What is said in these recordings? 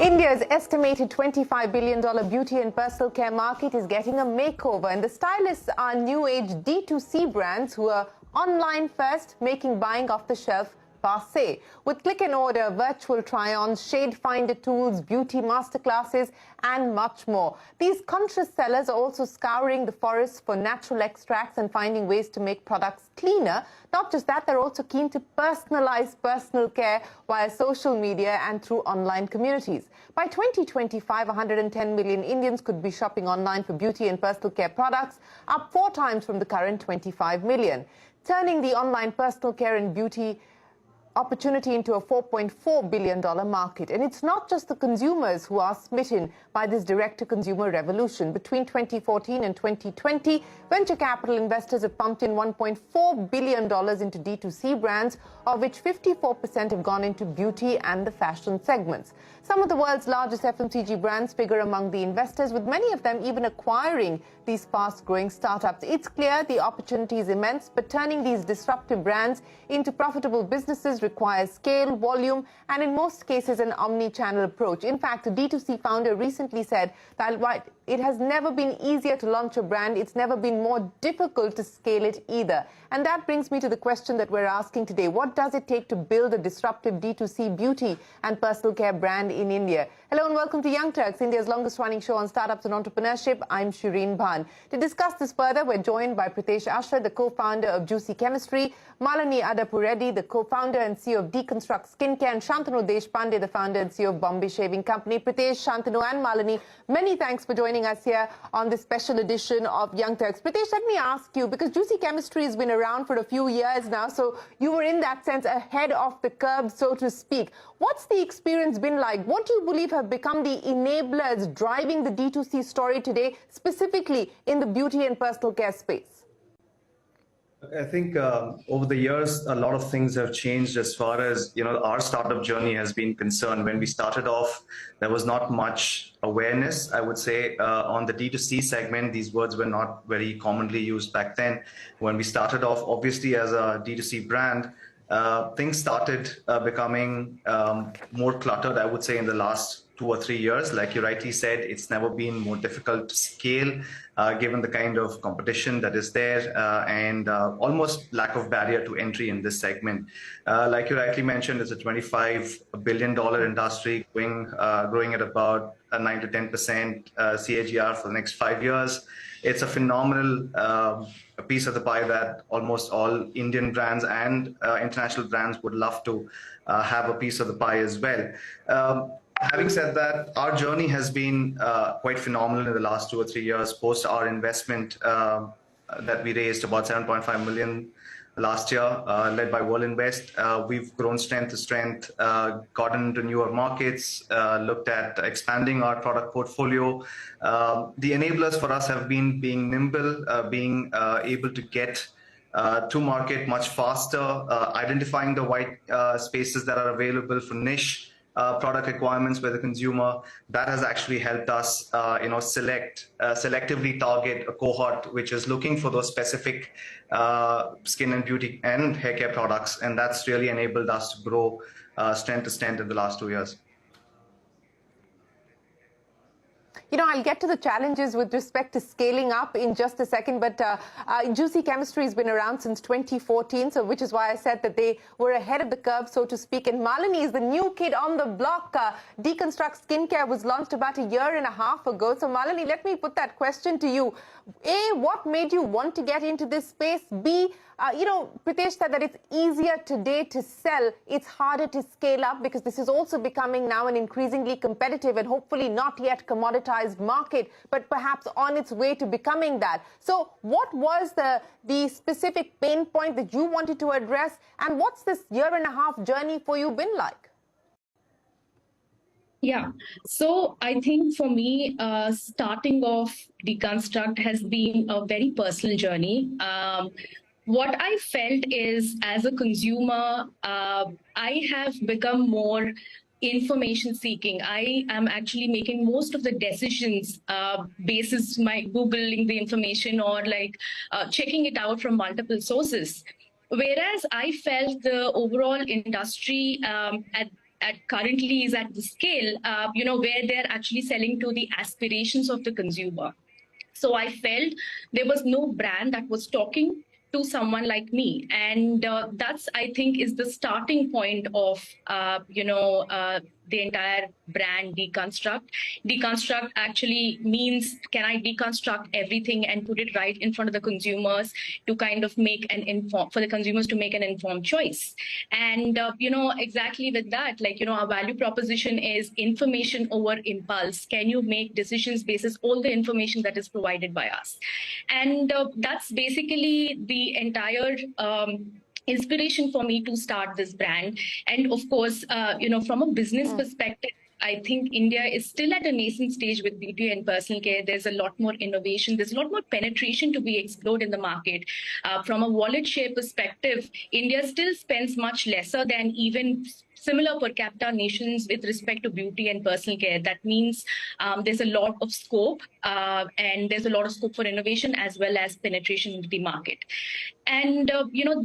India's estimated $25 billion beauty and personal care market is getting a makeover, and the stylists are new-age D2C brands who are online first, making buying off the shelf passé. With click and order, virtual try-ons, shade finder tools, beauty masterclasses, and much more. These conscious sellers are also scouring the forests for natural extracts and finding ways to make products cleaner. Not just that, they're also keen to personalize personal care via social media and through online communities. By 2025, 110 million Indians could be shopping online for beauty and personal care products, up 4 times from the current 25 million, turning the online personal care and beauty opportunity into a $4.4 billion market. And it's not just the consumers who are smitten by this direct-to-consumer revolution. Between 2014 and 2020, venture capital investors have pumped in $1.4 billion into D2C brands, of which 54% have gone into beauty and the fashion segments. Some of the world's largest FMCG brands figure among the investors, with many of them even acquiring these fast-growing startups. It's clear the opportunity is immense, but turning these disruptive brands into profitable businesses requires scale, volume, and in most cases an omni-channel approach. In fact, a D2C founder recently said that it has never been easier to launch a brand, it's never been more difficult to scale it either. And that brings me to the question that we're asking today. What does it take to build a disruptive D2C beauty and personal care brand in India? Hello and welcome to Young Turks, India's longest running show on startups and entrepreneurship. I'm Shireen Bhan. To discuss this further, we're joined by Pritesh Asher, the co-founder of Juicy Chemistry, Malini Adapureddy, the co-founder and CEO of Deconstruct Skincare, and Shantanu Deshpande, the founder and CEO of Bombay Shaving Company. Pritesh, Shantanu and Malini, many thanks for joining us here on this special edition of Young Turks. Pritesh, let me ask you, because Juicy Chemistry has been around for a few years now, so you were in that sense ahead of the curve, so to speak. What's the experience been like? What do you believe have become the enablers driving the D2C story today, specifically in the beauty and personal care space? I think over the years, a lot of things have changed as far as, our startup journey has been concerned. When we started off, there was not much awareness, I would say, on the D2C segment. These words were not very commonly used back then. When we started off, obviously, as a D2C brand, things started becoming more cluttered, I would say, in the last 2 or 3 years. Like you rightly said, it's never been more difficult to scale, given the kind of competition that is there and almost lack of barrier to entry in this segment. Like you rightly mentioned, it's a $25 billion industry growing at about 9 to 10% CAGR for the next 5 years. It's a phenomenal piece of the pie that almost all Indian brands and international brands would love to have a piece of the pie as well. Having said that, our journey has been quite phenomenal in the last 2 or 3 years post our investment that we raised about 7.5 million last year, led by World Invest. We've grown strength to strength, gotten into newer markets, looked at expanding our product portfolio. The enablers for us have been being nimble, being able to get to market much faster, identifying the white spaces that are available for niche product requirements by the consumer. That has actually helped us, selectively target a cohort which is looking for those specific skin and beauty and hair care products, and that's really enabled us to grow strength to strength in the last 2 years. I'll get to the challenges with respect to scaling up in just a second, but Juicy Chemistry has been around since 2014, so which is why I said that they were ahead of the curve, so to speak. And Malini is the new kid on the block. Deconstruct Skincare was launched about 1.5 years ago. So Malini, let me put that question to you. A, what made you want to get into this space? B, Pritesh said that it's easier today to sell. It's harder to scale up because this is also becoming now an increasingly competitive and hopefully not yet commoditized market, but perhaps on its way to becoming that. So what was the specific pain point that you wanted to address, and what's this 1.5 year journey for you been like? Yeah, so I think for me, starting off Deconstruct has been a very personal journey. What I felt is, as a consumer, I have become more information seeking. I am actually making most of the decisions basis my Googling the information or checking it out from multiple sources. Whereas I felt the overall industry currently is at the scale, where they're actually selling to the aspirations of the consumer. So I felt there was no brand that was talking to someone like me. And that's, I think, is the starting point of, the entire brand deconstruct. Deconstruct actually means, can I deconstruct everything and put it right in front of the consumers to kind of make for the consumers to make an informed choice. And, exactly with that, our value proposition is information over impulse. Can you make decisions basis all the information that is provided by us? And that's basically the entire inspiration for me to start this brand. And of course, from a business perspective, I think India is still at a nascent stage with beauty and personal care. There's a lot more innovation. There's a lot more penetration to be explored in the market. From a wallet share perspective, India still spends much lesser than even similar per capita nations with respect to beauty and personal care. That means there's a lot of scope and there's a lot of scope for innovation as well as penetration into the market. And,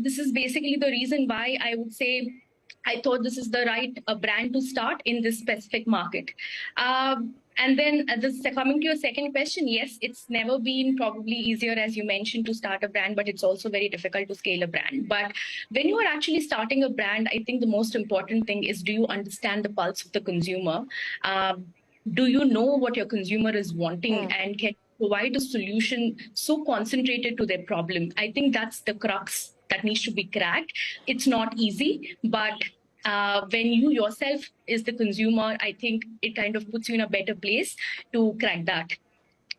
this is basically the reason why I would say I thought this is the right brand to start in this specific market. And then coming to your second question, yes, it's never been probably easier, as you mentioned, to start a brand, but it's also very difficult to scale a brand. But when you are actually starting a brand, I think the most important thing is, do you understand the pulse of the consumer? Do you know what your consumer is wanting and can provide a solution so concentrated to their problem? I think that's the crux that needs to be cracked. It's not easy, but when you yourself is the consumer, I think it kind of puts you in a better place to crack that.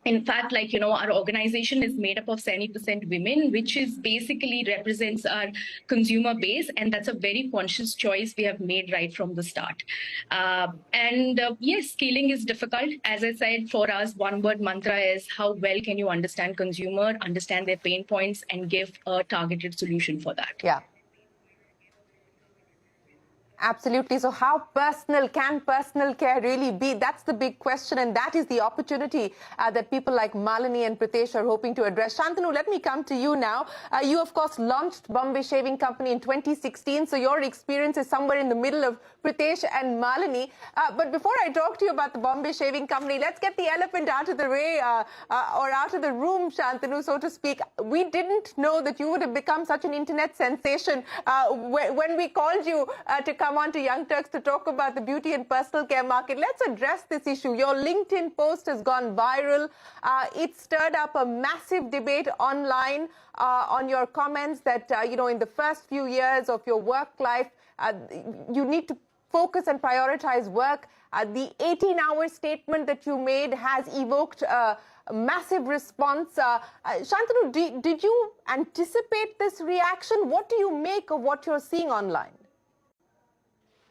In fact, our organization is made up of 70% women, which is basically represents our consumer base. And that's a very conscious choice we have made right from the start. Yes, scaling is difficult. As I said, for us, one word mantra is how well can you understand consumer, understand their pain points, and give a targeted solution for that. Yeah. Absolutely. So how personal can personal care really be? That's the big question, and that is the opportunity that people like Malini and Pritesh are hoping to address. Shantanu, let me come to you now. You, of course, launched Bombay Shaving Company in 2016, so your experience is somewhere in the middle of Pritesh and Malini. But before I talk to you about the Bombay Shaving Company, let's get the elephant out of the way, or out of the room, Shantanu, so to speak. We didn't know that you would have become such an internet sensation when we called you to come on to Young Turks to talk about the beauty and personal care market. Let's address this issue. Your LinkedIn post has gone viral. It stirred up a massive debate online on your comments that, in the first few years of your work life, you need to focus and prioritize work. The 18-hour statement that you made has evoked a massive response. Shantanu, did you anticipate this reaction? What do you make of what you're seeing online?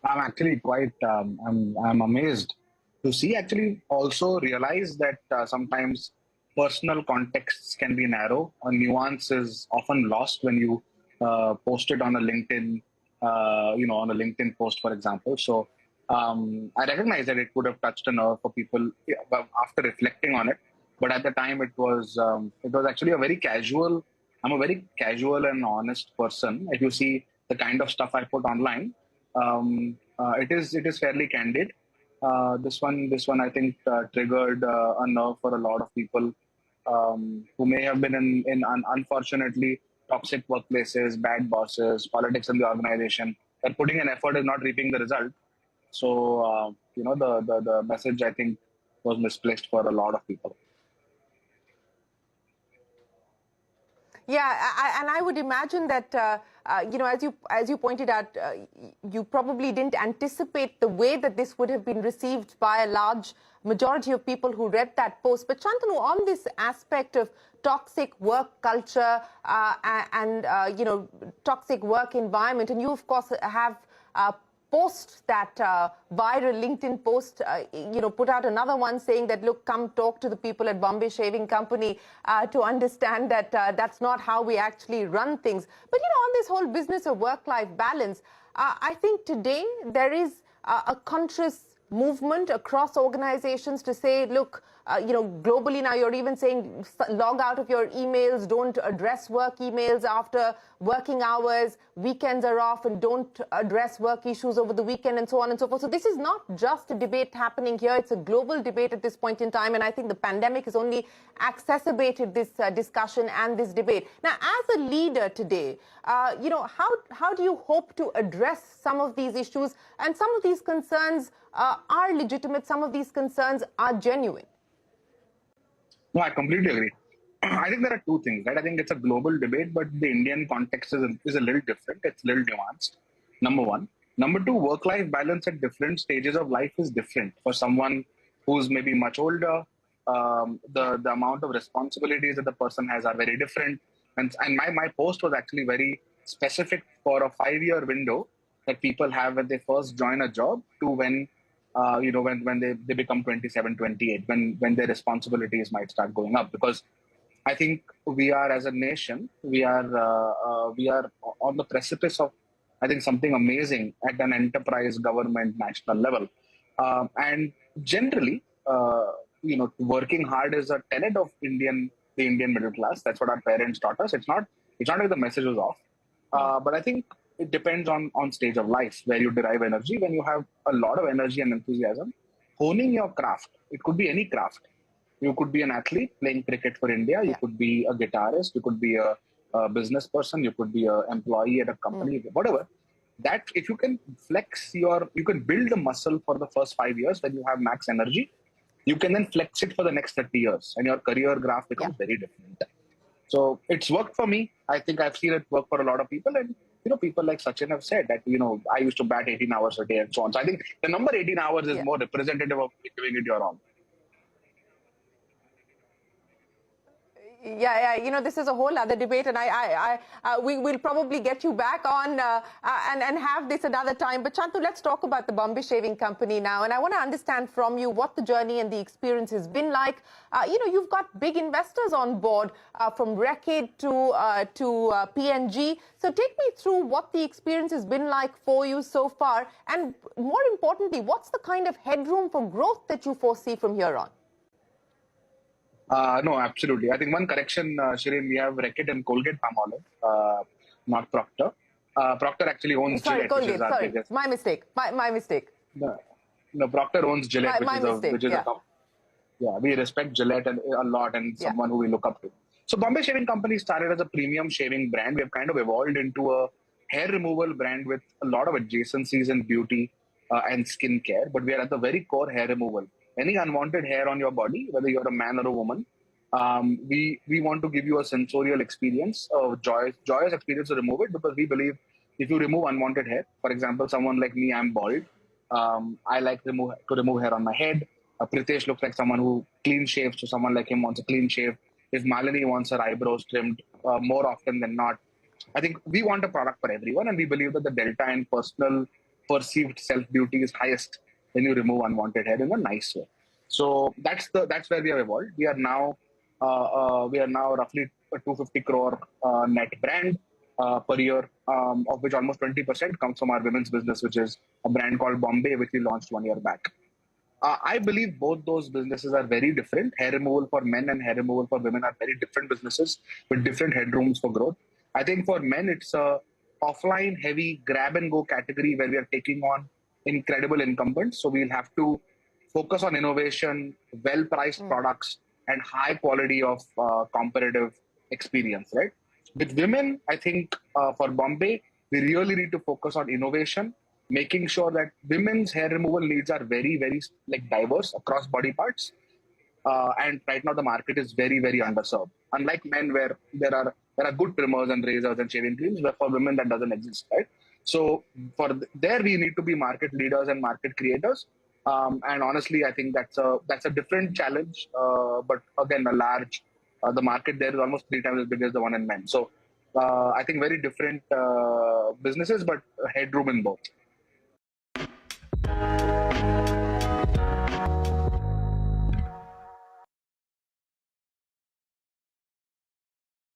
I'm actually quite, I'm amazed to see, actually also realize that sometimes personal contexts can be narrow. A nuance is often lost when you post it on a LinkedIn, on a LinkedIn post, for example. So I recognize that it would have touched a nerve for people after reflecting on it. But at the time, it was actually a very casual. I'm a very casual and honest person. If you see the kind of stuff I put online, it is fairly candid. This one I think triggered a nerve for a lot of people who may have been in unfortunately toxic workplaces, bad bosses, politics in the organization. That putting an effort is not reaping the result. So the message, I think, was misplaced for a lot of people. Yeah, and I would imagine that, as you pointed out, you probably didn't anticipate the way that this would have been received by a large majority of people who read that post. But Shantanu, on this aspect of toxic work culture and toxic work environment, and you, of course, have post that viral LinkedIn post, put out another one saying that, look, come talk to the people at Bombay Shaving Company to understand that that's not how we actually run things. But, on this whole business of work-life balance, I think today there is a conscious movement across organizations to say, look, globally now you're even saying log out of your emails, don't address work emails after working hours, weekends are off, and don't address work issues over the weekend, and so on and so forth. So this is not just a debate happening here. It's a global debate at this point in time, and I think the pandemic has only exacerbated this discussion and this debate. Now, as a leader today, how do you hope to address some of these issues? And some of these concerns are legitimate, some of these concerns are genuine. No, I completely agree. I think there are two things, right? I think it's a global debate, but the Indian context is a little different. It's a little nuanced, number one. Number two, work-life balance at different stages of life is different. For someone who's maybe much older, the amount of responsibilities that the person has are very different. And my post was actually very specific for a 5-year window that people have when they first join a job to when they become 27, 28, when their responsibilities might start going up. Because I think we are, as a nation, we are on the precipice of, I think, something amazing at an enterprise, government, national level. And generally, working hard is a tenet of the Indian middle class. That's what our parents taught us. It's not like the message was off. But I think it depends on stage of life where you derive energy. When you have a lot of energy and enthusiasm, honing your craft, it could be any craft. You could be an athlete playing cricket for India. You could be a guitarist. You could be a business person. You could be an employee at a company, whatever. That if you can you can build the muscle for the first 5 years when you have max energy, you can then flex it for the next 30 years and your career graph becomes very different. So it's worked for me. I think I've seen it work for a lot of people. And, people like Sachin have said that, I used to bat 18 hours a day and so on. So I think the number 18 hours is more representative of doing it your own. Yeah, this is a whole other debate, and we will probably get you back on and have this another time. But Shantanu, let's talk about the Bombay Shaving Company now, and I want to understand from you what the journey and the experience has been like. You've got big investors on board from Reckitt to P&G. So take me through what the experience has been like for you so far, and more importantly, what's the kind of headroom for growth that you foresee from here on? No, absolutely. I think one correction, Shireen, we have Reckitt and Colgate Palmolive, not Procter. Procter actually owns Gillette, Colgate, which is our biggest. My mistake. My mistake. No, Procter owns Gillette, which is a company. Yeah, we respect Gillette a lot and someone who we look up to. So Bombay Shaving Company started as a premium shaving brand. We have kind of evolved into a hair removal brand with a lot of adjacencies in beauty and skincare. But we are at the very core hair removal. Any unwanted hair on your body, whether you're a man or a woman, we want to give you a sensorial experience, a joyous experience to remove it, because we believe if you remove unwanted hair, for example, someone like me, I'm bald. I like to remove hair on my head. Pritesh looks like someone who clean shaves, so someone like him wants a clean shave. If Malini wants her eyebrows trimmed more often than not, I think we want a product for everyone, and we believe that the delta in personal perceived self-beauty is highest when you remove unwanted hair in a nice way. So that's where we have evolved. We are now roughly a 250 crore net brand per year, of which almost 20% comes from our women's business, which is a brand called Bombay, which we launched 1 year back. I believe both those businesses are very different. Hair removal for men and hair removal for women are very different businesses with different headrooms for growth. I think for men, it's a offline heavy grab and go category where we are taking on incredible incumbents. So we'll have to focus on innovation, well-priced products, and high quality of competitive experience, right? With women, I think for Bombay, we really need to focus on innovation, making sure that women's hair removal needs are very, very diverse across body parts. And right now the market is very, very underserved. Unlike men, where there are good trimmers and razors and shaving creams, but for women that doesn't exist, right? So there we need to be market leaders and market creators. And honestly, I think that's a different challenge. But again, the market there is almost 3 times as big as the one in men. So I think very different businesses, but headroom in both.